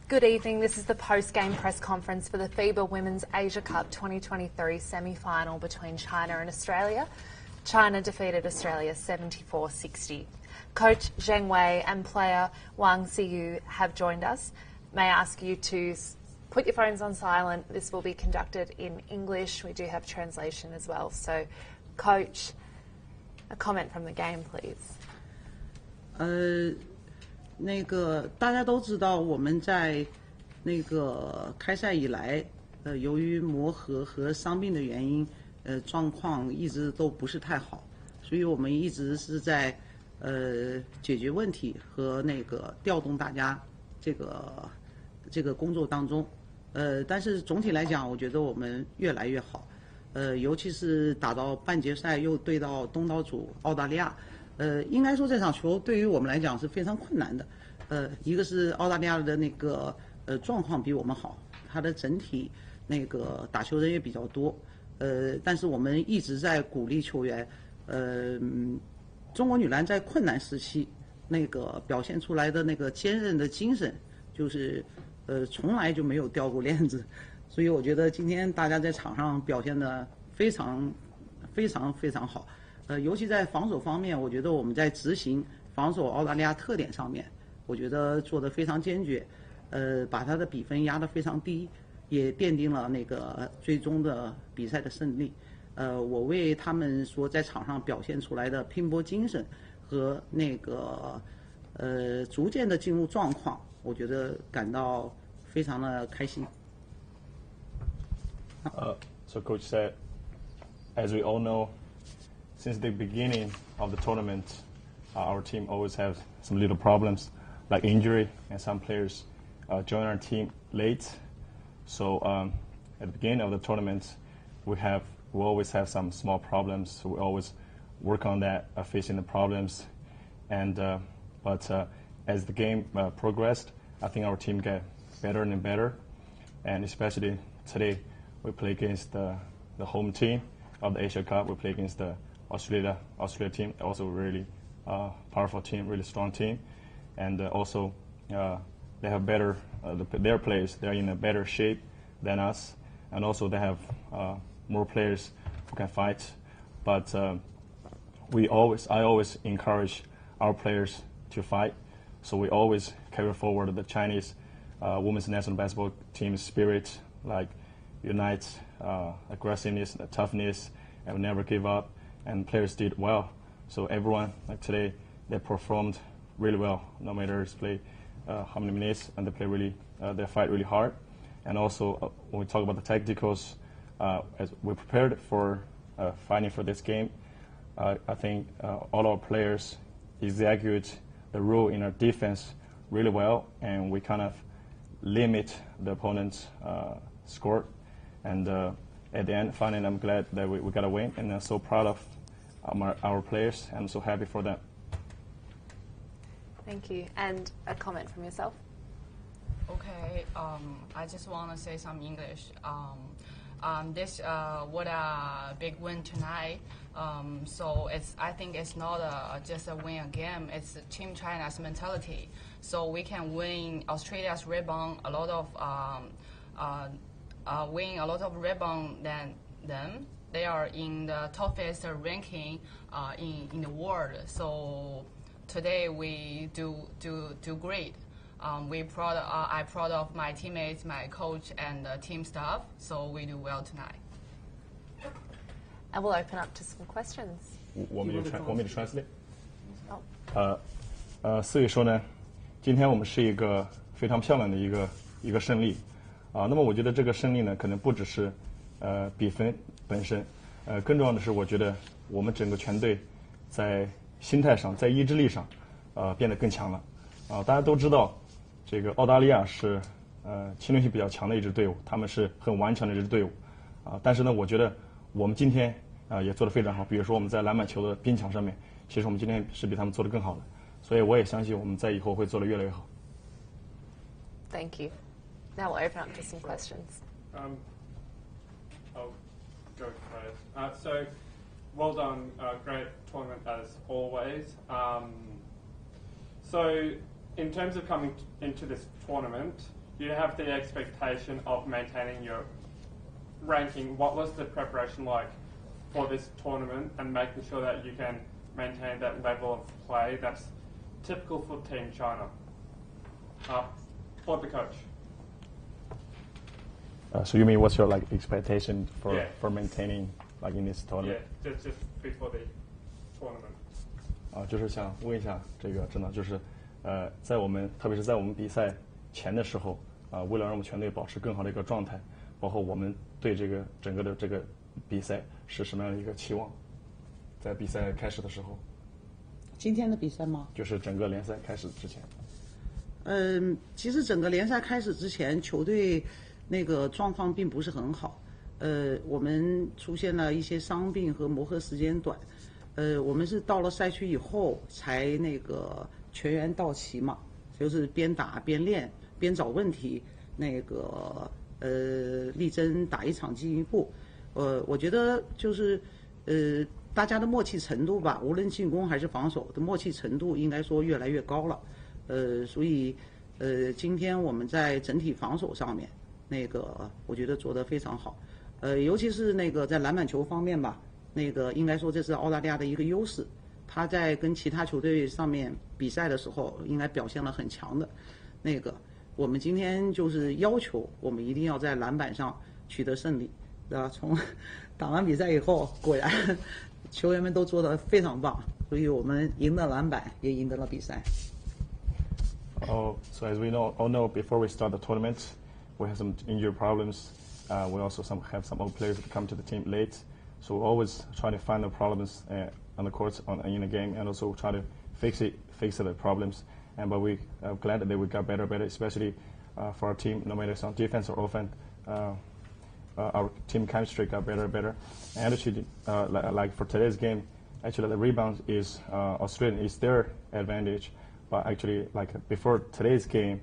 Good evening. This is the post-game press conference for the FIBA Women's Asia Cup 2023 semi-final between China and Australia. China defeated Australia 74-60. Coach Zheng Wei and player Wang Xiyu have joined us. May I ask you to put your phones on silent. This will be conducted in English. We do have translation as well. So, Coach, a comment from the game, please. 大家都知道，我们在开赛以来，由于磨合和伤病的原因，状况一直都不是太好，所以我们一直是在解决问题和调动大家这个工作当中，但是总体来讲，我觉得我们越来越好，尤其是打到半决赛又对到东道主澳大利亚。应该说这场球对于我们来讲是非常困难的。一个是澳大利亚的状况比我们好，他的整体打球人也比较多。但是我们一直在鼓励球员。中国女篮在困难时期表现出来的坚韧的精神，就是从来就没有掉过链子。所以我觉得今天大家在场上表现得非常好。尤其在防守方面，我觉得我们在执行防守澳大利亚特点上面，我觉得做得非常坚决，把他的比分压得非常低，也奠定了最终的比赛的胜利。我为他们所在场上表现出来的拼搏精神和逐渐的进入状况，我觉得感到非常的开心。So Coach said, as we all know, since the beginning of the tournament, our team always has some little problems, like injury, and some players join our team late. So at the beginning of the tournament, we always have some small problems. So we always work on that, facing the problems. And but as the game progressed, I think our team got better and better. And especially today, we play against the home team of the Asia Cup. We play against the Australia team, also really powerful team, really strong team, and also they have better their players. They're in a better shape than us, and also they have more players who can fight. But I always encourage our players to fight. So we always carry forward the Chinese women's national basketball team's spirit, like unite, aggressiveness, toughness, and never give up. And players did well. So everyone, like today, they performed really well. No matter it's play how many minutes, and they fight really hard. And also, when we talk about the tacticals, as we prepared for fighting for this game, I think all our players execute the role in our defense really well, and we kind of limit the opponent's score. And at the end, finally, I'm glad that we got a win, and I'm so proud of our players, and I'm so happy for them. Thank you. And a comment from yourself? Okay, I just want to say some English. What a big win tonight. So I think it's not just a win a game. It's Team China's mentality. So we can win Australia's rebound win a lot of rebound than them. They are in the toughest ranking in the world. So today we do great. I'm proud of my teammates, my coach, and the team staff. So we do well tonight. And we'll open up to some questions. Want me to translate? Oh. 4月说呢，今天我们是一个非常漂亮的一个胜利那么我觉得这个胜利呢，可能不只是比分本身，更重要的是，我觉得我们整个全队在心态上，在意志力上，变得更强了。大家都知道，这个澳大利亚是侵略性比较强的一支队伍，他们是很顽强的一支队伍但是呢，我觉得我们今天也做得非常好。比如说我们在篮板球的拼抢上面，其实我们今天是比他们做得更好的，所以我也相信我们在以后会做得越来越好。Thank you. Now we'll open up to some questions. I'll go first. So, well done, great tournament as always. So, in terms of coming into this tournament, you have the expectation of maintaining your ranking. What was the preparation like for this tournament and making sure that you can maintain that level of play that's typical for Team China? For the coach. So you mean what's your expectation for Yeah. for maintaining in this tournament? Yeah, just before the tournament. 就是想问一下这个真的就是在我们特别是在我们比赛前的时候为了让我们全队保持更好的一个状态，包括我们对这个整个的这个比赛是什么样的一个期望，在比赛开始的时候。今天的比赛吗？就是整个联赛开始之前。其实整个联赛开始之前，球队那个状况并不是很好。我们出现了一些伤病和磨合时间短。我们是到了赛区以后才那个全员到齐嘛，就是边打边练，边找问题，那个力争打一场进一步。我觉得就是大家的默契程度吧，无论进攻还是防守的默契程度，应该说越来越高了。所以今天我们在整体防守上面，那个我觉得做得非常好。尤其是那个在篮板球方面吧，那个应该说这是澳大利亚的一个优势。他在跟其他球队上面比赛的时候，应该表现了很强的。那个我们今天就是要求我们一定要在篮板上取得胜利，对吧？从打完比赛以后，果然球员们都做得非常棒，所以我们赢得篮板，也赢得了比赛。So as we all know, before we start the tournament, we have some injury problems. We also have some old players that come to the team late. So we always try to find the problems on the court, in the game, and also try to fix the problems. But we are glad that we got better, especially for our team, no matter it's on defense or offense. Our team chemistry got better. And actually, like for today's game, actually the rebound is Australian is their advantage. But actually, before today's game,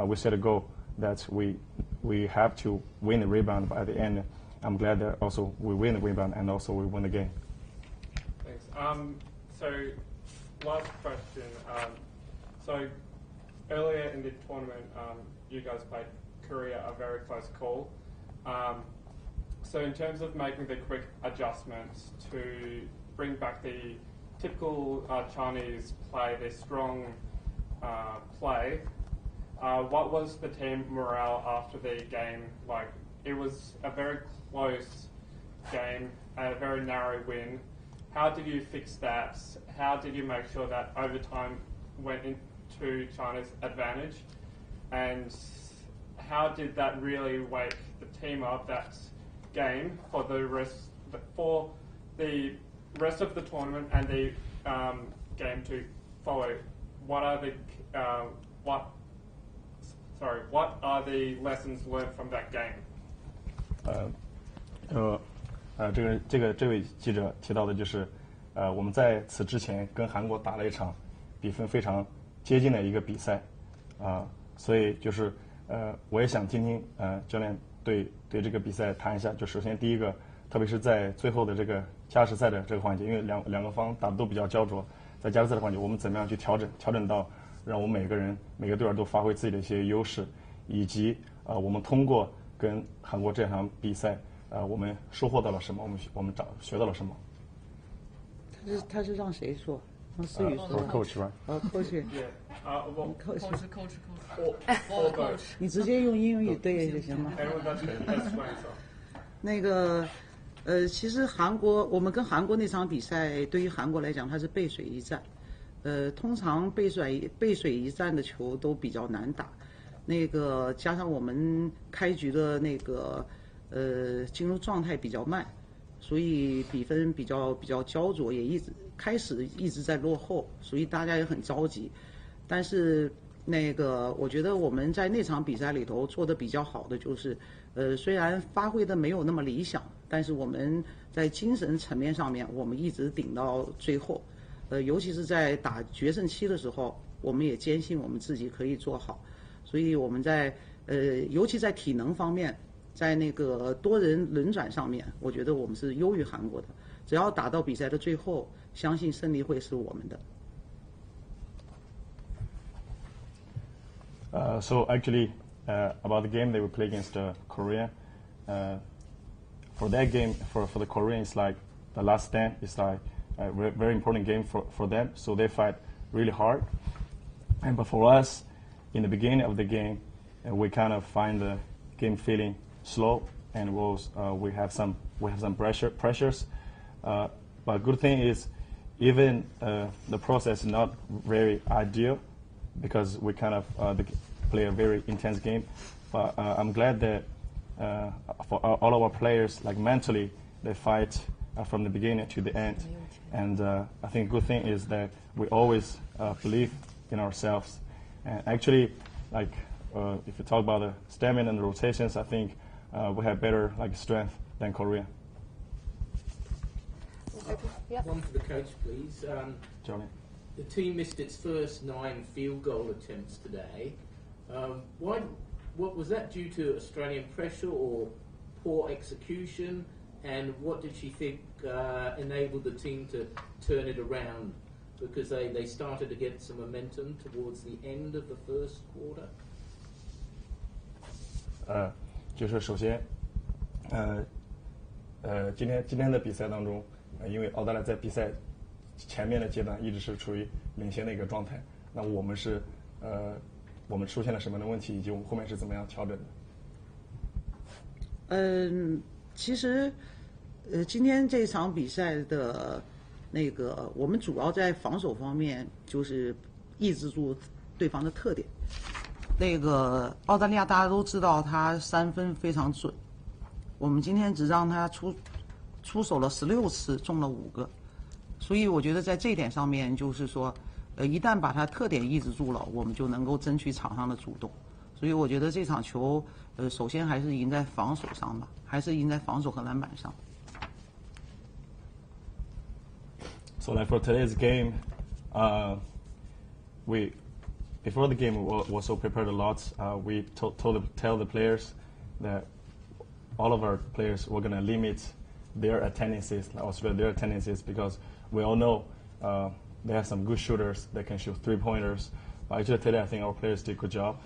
we set a goal that we have to win the rebound. But at the end, I'm glad that also we win the rebound and also we win the game. Thanks. So last question. So earlier in the tournament, you guys played Korea, a very close call. So in terms of making the quick adjustments to bring back the typical Chinese play, their strong play, what was the team morale after the game like? It was a very close game, a very narrow win. How did you fix that? How did you make sure that overtime went into China's advantage? And how did that really wake the team up, that game, for the rest of the tournament and the game to follow? What are the lessons learned from that game? 这位记者提到的就是，我们在此之前跟韩国打了一场比分非常接近的一个比赛，所以就是我也想听听教练对这个比赛谈一下。就首先第一个，特别是在最后的这个加时赛的这个环节，因为两个方打的都比较焦灼，在加时赛的环节，我们怎么样去调整到让我们每个队员都发挥自己的一些优势，以及我们通过跟韩国这场比赛，我们收获到了什么？我们学到了什么？他是让谁说？让思雨说。coach right？coach。coach。你直接用英语对就行了。那个其实我们跟韩国那场比赛，对于韩国来讲，它是背水一战。通常背水一战的球都比较难打。那个加上我们开局的那个进入状态比较慢，所以比分比较焦灼，也一直在落后，所以大家也很着急。但是那个我觉得我们在那场比赛里头做的比较好的就是，虽然发挥的没有那么理想，但是我们在精神层面上面我们一直顶到最后。尤其是在打决胜期的时候，我们也坚信我们自己可以做好。所以我们在尤其在体能方面，在那个多人轮转上面，我觉得我们是优于韩国的。只要打到比赛的最后，相信胜利会是我们的。So actually, about the game they will play against Korea. For that game, for the Koreans, like the last stand is like a very important game for them. So they fight really hard. But for us, in the beginning of the game, we kind of find the game feeling slow, and we have some pressures. But good thing is, even the process is not very ideal, because we kind of play a very intense game. But I'm glad that for all of our players, like mentally, they fight from the beginning to the end. And I think good thing is that we always believe in ourselves. And actually, like if you talk about the stamina and the rotations, I think we have better strength than Korea. One for the coach, please. Johnny. The team missed its first 9 field goal attempts today. What was that due to Australian pressure or poor execution? And what did she think enabled the team to turn it around? Because they started to get some momentum towards the end of the first quarter. 就是首先，今天的比赛当中，因为澳大利亚在比赛前面的阶段一直是处于领先的一个状态，那我们出现了什么样的问题，以及我们后面是怎么样调整的？其实，今天这场比赛的我们主要在防守方面就是抑制住对方的特点。澳大利亚大家都知道，他3分非常准，我们今天只让他出手了16次，中了5个，所以我觉得在这一点上面，就是说，一旦把他特点抑制住了，我们就能够争取场上的主动。所以我觉得这场球，首先还是赢在防守上吧，还是赢在防守和篮板上。So like for today's game, before the game we also prepared a lot. We tell the players that all of our players were gonna limit their attendances, because we all know they have some good shooters that can shoot 3-pointers. But actually today I think our players did a good job.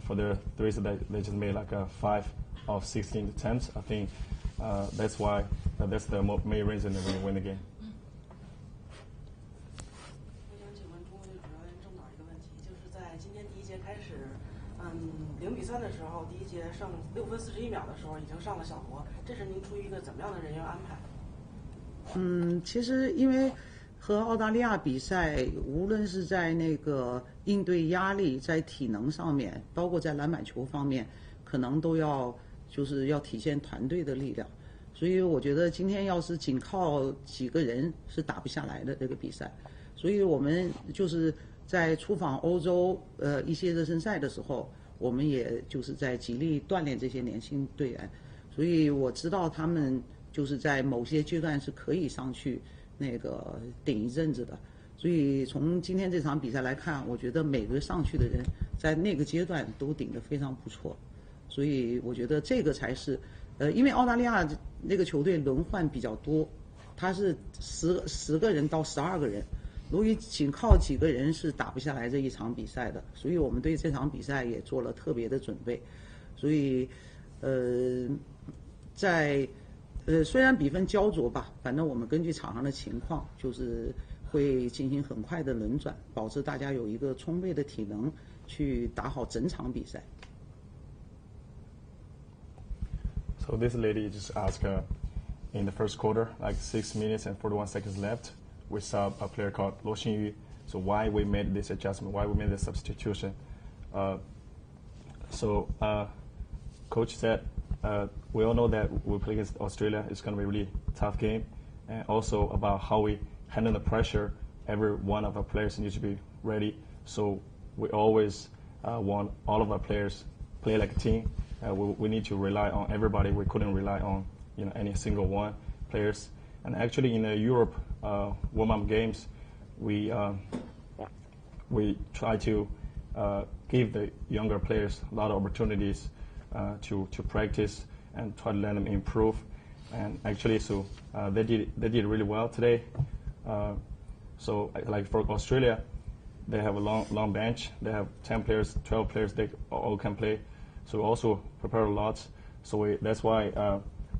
For their threes, they just made like 5 of 16 attempts. I think that's the main reason that we win the game. 我想请问中国队主教练郑导一个问题，就是在今天第一节开始，0比3的时候，第一节剩6分41秒的时候已经上了小国，这是您出于一个怎么样的人员安排？其实因为和澳大利亚比赛，无论是在应对压力，在体能上面，包括在篮板球方面，可能都要体现团队的力量。所以我觉得今天要是仅靠几个人是打不下来的这个比赛。所以我们就是在出访欧洲一些热身赛的时候，我们也就是在极力锻炼这些年轻队员。所以我知道他们就是在某些阶段是可以上去顶一阵子的。所以从今天这场比赛来看，我觉得每个上去的人在那个阶段都顶得非常不错。所以我觉得这个才是因为澳大利亚那个球队轮换比较多，他是10个人到12个人，由于仅靠几个人是打不下来这一场比赛的，所以我们对这场比赛也做了特别的准备。所以虽然比分焦灼吧，反正我们根据场上的情况，就是会进行很快的轮转，保持大家有一个充沛的体能去打好整场比赛。So this lady just asked in the first quarter, like 6 minutes and 41 seconds left, we saw a player called Luo Xinyu. So why we made this adjustment, why we made this substitution. Coach said, we all know that we play against Australia. It's going to be a really tough game. And also about how we handle the pressure. Every one of our players needs to be ready. So we always want all of our players play like a team. We need to rely on everybody. We couldn't rely on any single one players. And actually in the Europe warm-up games, we try to give the younger players a lot of opportunities to practice and try to let them improve. And actually, so they did really well today. So like for Australia, they have a long bench. They have 10 players, 12 players. They all can play. So we also prepare a lot. So that's why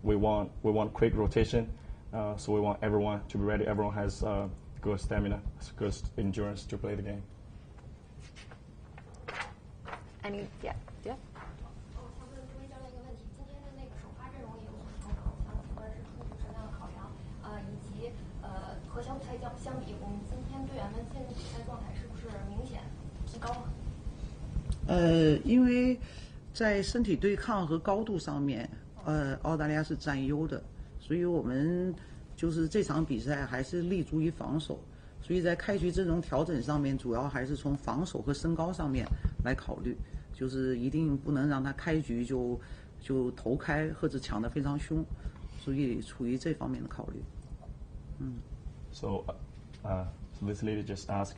we want quick rotation. So we want everyone to be ready. Everyone has good stamina, good endurance to play the game. Yeah. 我想问朱一教练一个问题，今天的那个首发阵容也有所调整，我想请问是出于什么样的考量？以及和小组赛相比，我们今天队员们现在比赛状态是不是明显提高了？因为在身体对抗和高度上面，澳大利亚是占优的，所以我们就是这场比赛还是立足于防守，所以在开局阵容调整上面，主要还是从防守和身高上面来考虑，就是一定不能让他开局就头开或者抢得非常凶，所以处于这方面的考虑。So this lady just asked,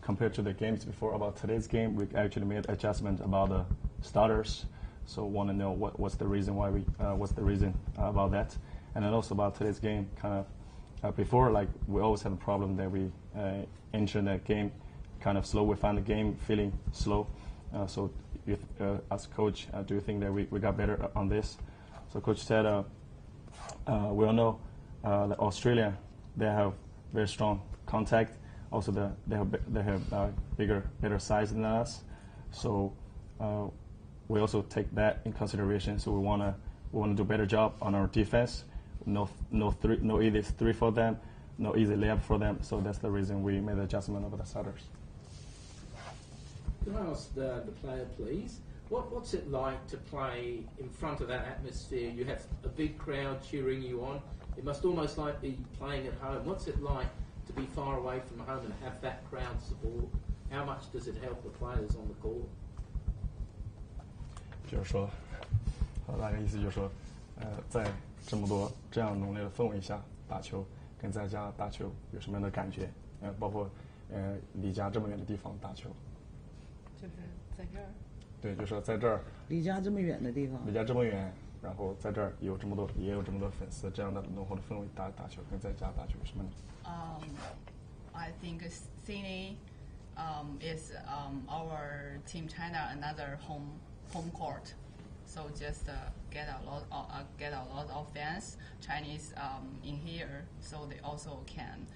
compared to the games before about today's game, we actually made adjustment about the starters. So want to know what's the reason why what's the reason about that, and then also about today's game. Kind of before, like we always have a problem that we enter that game kind of slow. We find the game feeling slow. So as coach, do you think that we got better on this? So coach said, we all know that Australia, they have very strong contact. Also, they have better size than us. So we also take that in consideration. So we wanna do a better job on our defense. No easy three for them, no easy layup for them. So that's the reason we made the adjustment of the starters. Can I ask the player, please? What's it like to play in front of that atmosphere? You have a big crowd cheering you on. It must almost like be playing at home. What's it like to be far away from home and have that crowd support? How much does it help the players on the court? 就是说，大概意思就是说，在这样浓烈的氛围下打球，跟在家打球有什么样的感觉？包括离家这么远的地方打球。就是在这儿。对，就是说在这儿。离家这么远的地方。离家这么远，然后在这儿也有这么多粉丝，这样的浓厚的氛围打球，跟在家打球有什么呢？I think Sydney is our Team China another home court. So just get a lot of fans Chinese in here, so they also can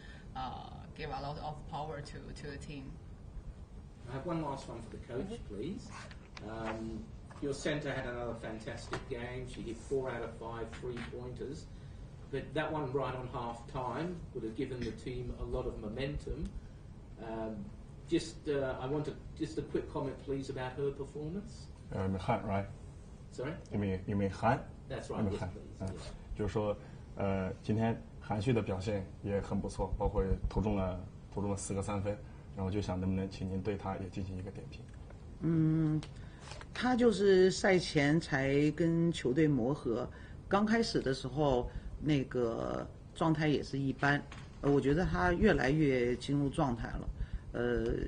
give a lot of power to the team. I have one last one for the coach, please. Your centre had another fantastic game. She hit 4 out of 5 3-pointers. But that one right on half time would have given the team a lot of momentum. I want a quick comment, please, about her performance. You mean Han, right? Sorry? You mean Han? That's right. Yes, please. 就是说，今天韩旭的表现也很不错，包括投中了4个3分，然后就想能不能请您对他也进行一个点评。他就是赛前才跟球队磨合，刚开始的时候那个状态也是一般，我觉得他越来越进入状态了，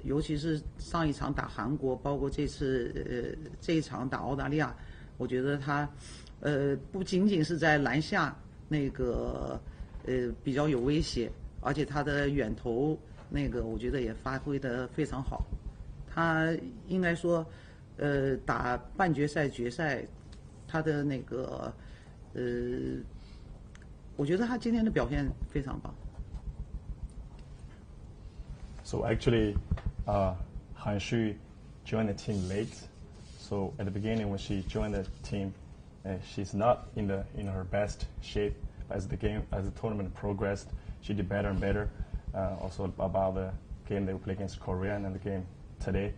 尤其是上一场打韩国，包括这一场打澳大利亚，我觉得他不仅仅是在篮下那个比较有威胁，而且他的远投那个我觉得也发挥得非常好，他应该说。打半决赛、决赛，他的那个我觉得他今天的表现非常棒。So actually, Han Xu joined the team late. So at the beginning, when she joined the team, she's not in her best shape. As the tournament progressed, she did better and better. Also about the game they played against Korea and the game today.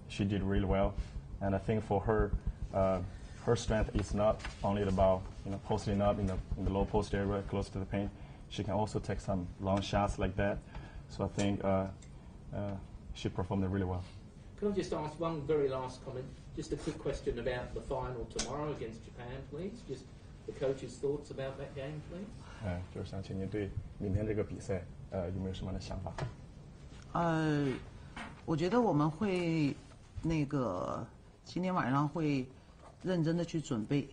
She did really well, and I think for her, her strength is not only about posting up in the low post area close to the paint. She can also take some long shots like that. So I think she performed really well. Can I just ask one very last comment? Just a quick question about the final tomorrow against Japan, please. Just the coach's thoughts about that game, please. 就是想请您对明天这个比赛有没有什么样的想法？我觉得我们会。那个今天晚上会认真的去准备，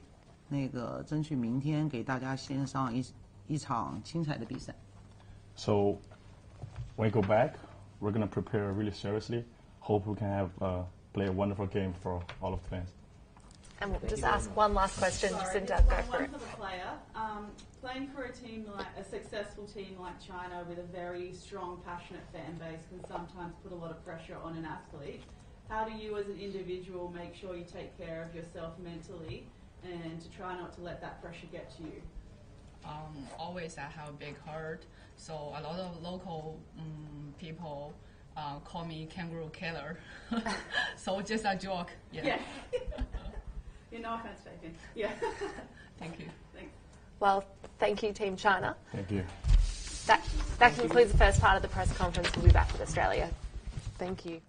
那个争取明天给大家献上一场精彩的比赛。So when we go back, we're going to prepare really seriously. Hope we can have play a wonderful game for all of the fans. And we'll just ask one last question. Sorry, Jacinta, go for one it. for the player. Playing for a team like a successful team like China with a very strong, passionate fan base can sometimes put a lot of pressure on an athlete. How do you, as an individual, make sure you take care of yourself mentally and to try not to let that pressure get to you? Always I have a big heart, so a lot of local people call me kangaroo killer. So just a joke. Yeah. No offense taken. Yeah. Thank you. Thanks. Well, thank you, Team China. Thank you. That concludes the first part of the press conference. We'll be back with Australia. Thank you.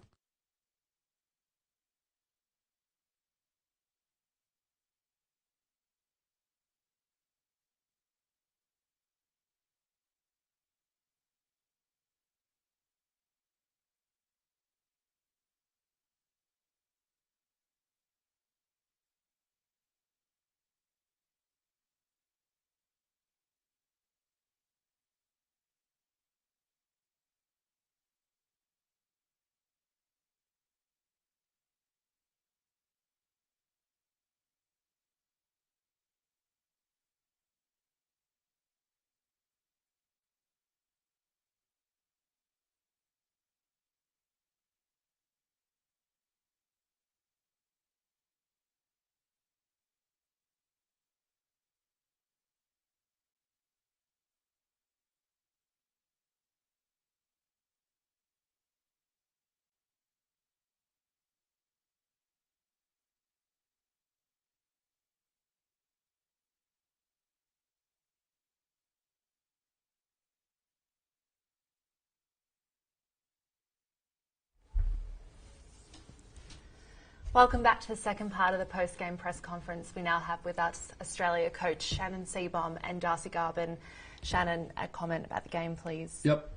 Welcome back to the second part of the post-game press conference. We now have with us Australia coach Shannon Seebohm and Darcy Garvin. Shannon, a comment about the game, please. Yep.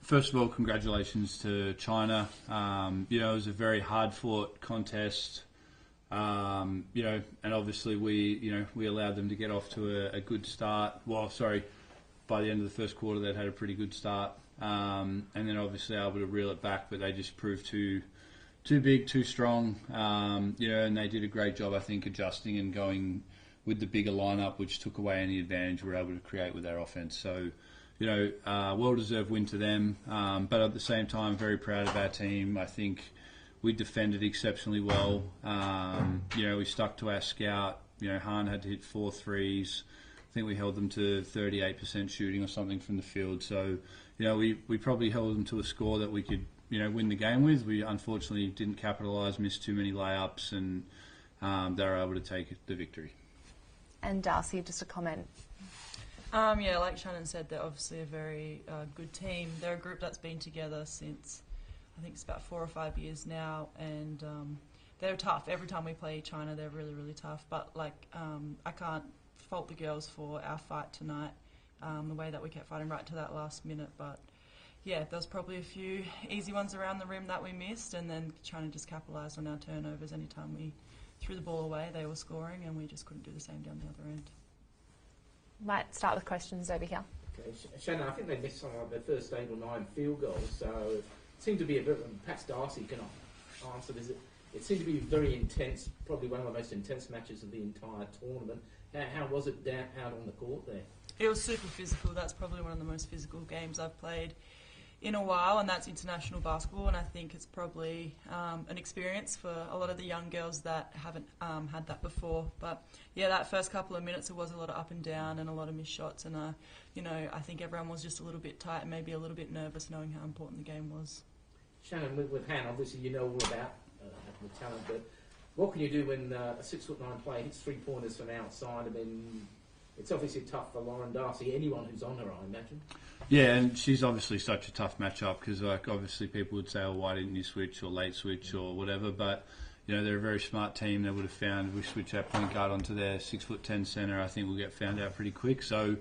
First of all, congratulations to China. It was a very hard-fought contest. And obviously we allowed them to get off to a good start. By the end of the first quarter, they'd had a pretty good start. And then obviously able to reel it back, but they just proved too big, too strong. And they did a great job, I think, adjusting and going with the bigger lineup, which took away any advantage we were able to create with their offense. So, well-deserved win to them. But at the same time, very proud of our team. I think we defended exceptionally well. We stuck to our scout. Hahn had to hit 4 threes. I think we held them to 38% shooting or something from the field. So, we probably held them to a score that we could, win the game with. We unfortunately didn't capitalise, missed too many layups, and they were able to take the victory. And Darcy, just a comment. Like Shannon said, they're obviously a very good team. They're a group that's been together since, I think it's about 4 or 5 years now, and they're tough. Every time we play China, they're really, really tough. But I can't fault the girls for our fight tonight, the way that we kept fighting right to that last minute. But yeah, there was probably a few easy ones around the rim that we missed, and then China just capitalised on our turnovers. Anytime we threw the ball away, they were scoring, and we just couldn't do the same down the other end. Might start with questions over here. Okay, Shannon, I think they missed something like their first 8 or 9 field goals, so it seemed to be a bit. Perhaps Darcy can answer this. It seemed to be very intense, probably one of the most intense matches of the entire tournament. How was it down out on the court there? It was super physical. That's probably one of the most physical games I've played in a while, and that's international basketball, and I think it's probably an experience for a lot of the young girls that haven't had that before. But yeah, that first couple of minutes, it was a lot of up and down and a lot of missed shots, and I think everyone was just a little bit tight and maybe a little bit nervous knowing how important the game was. Shannon, with Han, obviously you know all about the talent, but what can you do when a 6'9" player hits 3-pointers from outside? I mean, it's obviously tough for Lauren Darcy, anyone who's on her, I imagine. Yeah, and she's obviously such a tough matchup because, obviously people would say, oh, why didn't you switch or late switch or whatever, but, they're a very smart team. They would have found if we switch our point guard onto their 6'10" centre, I think we'll get found out pretty quick. So,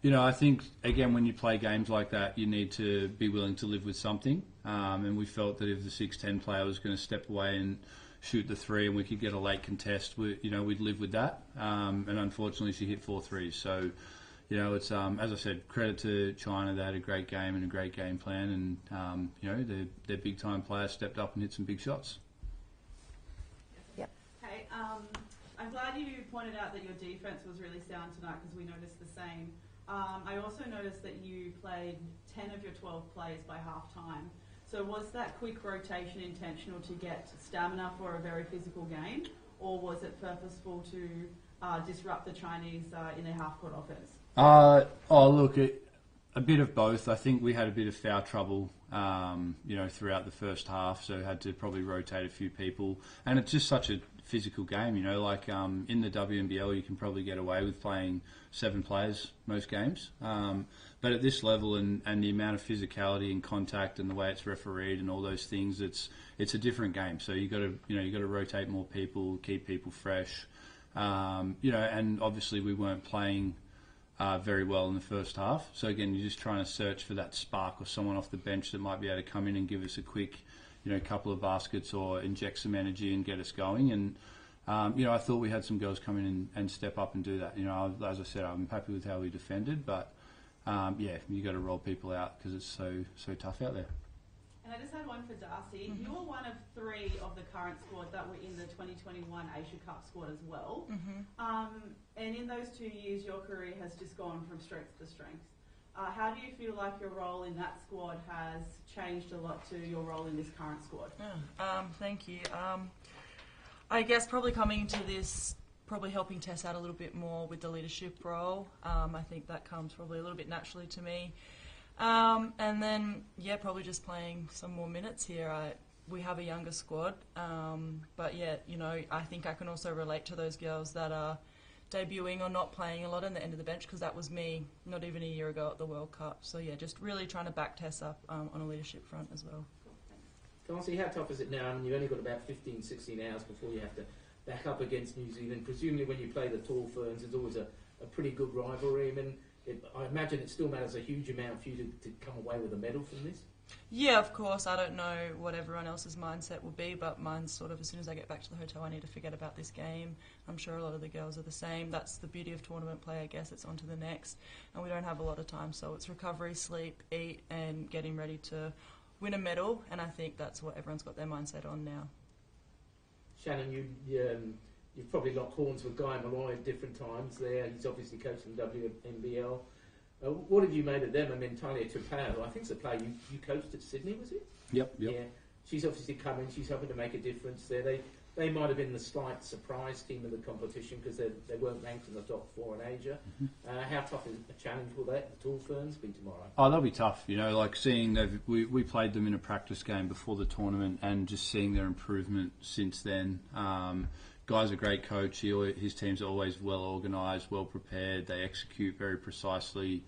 I think, again, when you play games like that, you need to be willing to live with something, and we felt that if the 6'10" player was going to step away and shoot the 3 and we could get a late contest, we'd live with that, and unfortunately she hit 4 threes. So, you know, it's as I said, credit to China. They had a great game and a great game plan, and you know, their big time players stepped up and hit some big shots. Yep. Okay, I'm glad you pointed out that your defense was really sound tonight because we noticed the same. I also noticed that you played 10 of your 12 players by half time. So was that quick rotation intentional to get stamina for a very physical game, or was it purposeful to disrupt the Chinese in their half-court offense? Look, a bit of both. I think we had a bit of foul trouble, you know, throughout the first half, so had to probably rotate a few people. And it's just such a physical game, you know, like in the WNBL you can probably get away with playing 7 players most games. But at this level and the amount of physicality and contact and the way it's refereed and all those things, it's a different game. So you got to rotate more people, keep people fresh. You know, and obviously we weren't playing very well in the first half. So again, you're just trying to search for that spark or someone off the bench that might be able to come in and give us a quick, you know, couple of baskets or inject some energy and get us going. And you know, I thought we had some girls come in and step up and do that. You know, as I said, I'm happy with how we defended, but yeah, you got to roll people out because it's so tough out there. And I just had one for Darcy. You were one of 3 of the current squad that were in the 2021 Asia Cup squad as well. And in those 2 years, your career has just gone from strength to strength. How do you feel like your role in that squad has changed a lot to your role in this current squad? Thank you. I guess probably coming into this, probably helping Tess out a little bit more with the leadership role. I think that comes probably a little bit naturally to me. And then, yeah, probably just playing some more minutes here. We have a younger squad, but yeah, you know, I think I can also relate to those girls that are debuting or not playing a lot in the end of the bench, because that was me not even a year ago at the World Cup. So yeah, just really trying to back Tess up on a leadership front as well. Darcy, how tough is it now? I mean, you've only got about 15, 16 hours before you have to back up against New Zealand. Presumably when you play the Tall Ferns, it's always a pretty good rivalry. I mean, I imagine it still matters a huge amount for you to come away with a medal from this. Yeah, of course. I don't know what everyone else's mindset will be, but mine's sort of, as soon as I get back to the hotel, I need to forget about this game. I'm sure a lot of the girls are the same. That's the beauty of tournament play, I guess. It's on to the next. And we don't have a lot of time, so it's recovery, sleep, eat, and getting ready to win a medal. And I think that's what everyone's got their mindset on now. Shannon, you've probably locked horns with Guy Malloy at different times there. He's obviously coached in the WNBL. What have you made of them? I mean, Talia Tupou, I think it's a player you coached at Sydney, was it? Yep. Yeah. She's obviously come in. She's hoping to make a difference there. They might have been the slight surprise team of the competition because they weren't ranked in the top 4 in Asia. How tough is a challenge will the Tall Ferns be tomorrow? Oh, they'll be tough. You know, like seeing we played them in a practice game before the tournament, and just seeing their improvement since then. Guy's a great coach. His teams are always well organised, well prepared. They execute very precisely.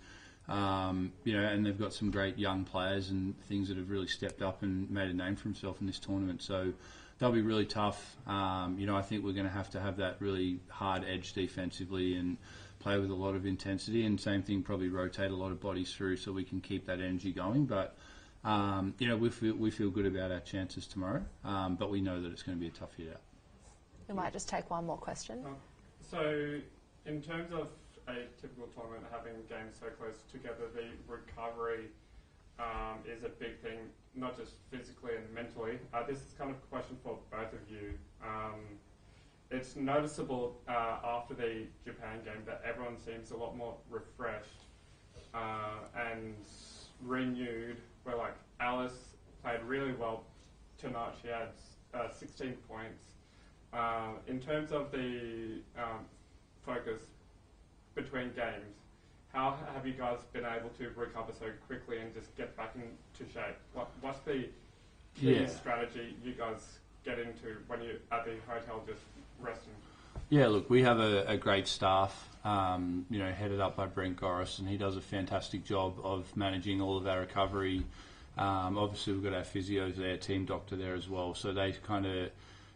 You know, and they've got some great young players and things that have really stepped up and made a name for himself in this tournament. So they'll be really tough. You know, I think we're going to have that really hard edge defensively and play with a lot of intensity. And same thing, probably rotate a lot of bodies through so we can keep that energy going. But you know, we feel good about our chances tomorrow. But we know that it's going to be a tough hit out. We might just take one more question. So, in terms of a typical tournament, having games so close together, the recovery is a big thing, not just physically and mentally. This is kind of a question for both of you. It's noticeable after the Japan game that everyone seems a lot more refreshed and renewed, where like Alice played really well tonight. She had 16 points. In terms of the focus between games, how have you guys been able to recover so quickly and just get back into shape? What's the key strategy you guys get into when you're at the hotel just resting? Yeah, look, we have a great staff, you know, headed up by Brent Goris, and he does a fantastic job of managing all of our recovery. Obviously, we've got our physios there, team doctor there as well, so they kind of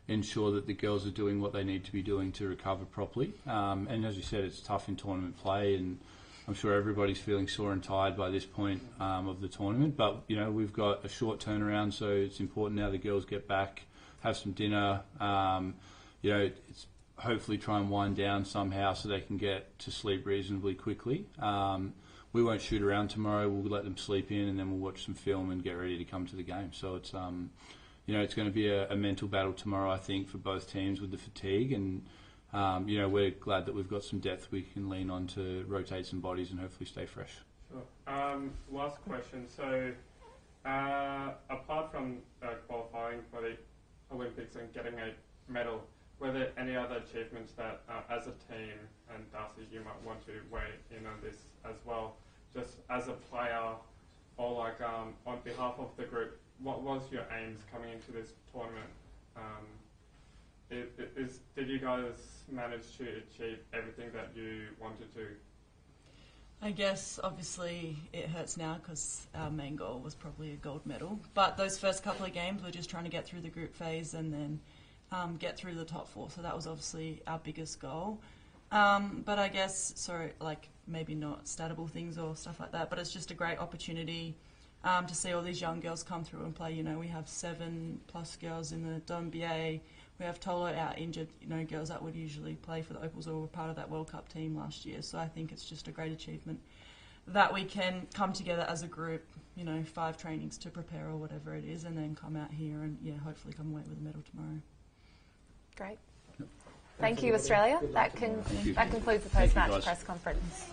ensure that the girls are doing what they need to be doing to recover properly. And as you said, it's tough in tournament play, and I'm sure everybody's feeling sore and tired by this point of the tournament. But, you know, we've got a short turnaround, so it's important now the girls get back, have some dinner. You know, hopefully try and wind down somehow so they can get to sleep reasonably quickly. We won't shoot around tomorrow. We'll let them sleep in, and then we'll watch some film and get ready to come to the game. So it's it's going to be a mental battle tomorrow, I think, for both teams with the fatigue. And we're glad that we've got some depth we can lean on to rotate some bodies and hopefully stay fresh. Sure. Last question. So, apart from qualifying for the Olympics and getting a medal, were there any other achievements that, as a team, and Darcy, you might want to weigh in on this as well, just as a player or like on behalf of the group, what was your aims coming into this tournament? Did you guys manage to achieve everything that you wanted to? I guess obviously it hurts now because our main goal was probably a gold medal. But those first couple of games we're just trying to get through the group phase and then get through the top four. So that was obviously our biggest goal. But I guess, maybe not statable things or stuff like that, but it's just a great opportunity to see all these young girls come through and play. You know, we have 7+ girls in the WNBA. We have Tolo out injured, girls that would usually play for the Opals or were part of that World Cup team last year. So I think it's just a great achievement that we can come together as a group, 5 trainings to prepare or whatever it is, and then come out here and, hopefully come away with a medal tomorrow. Great. Thank you, Australia. That concludes the post-match press conference.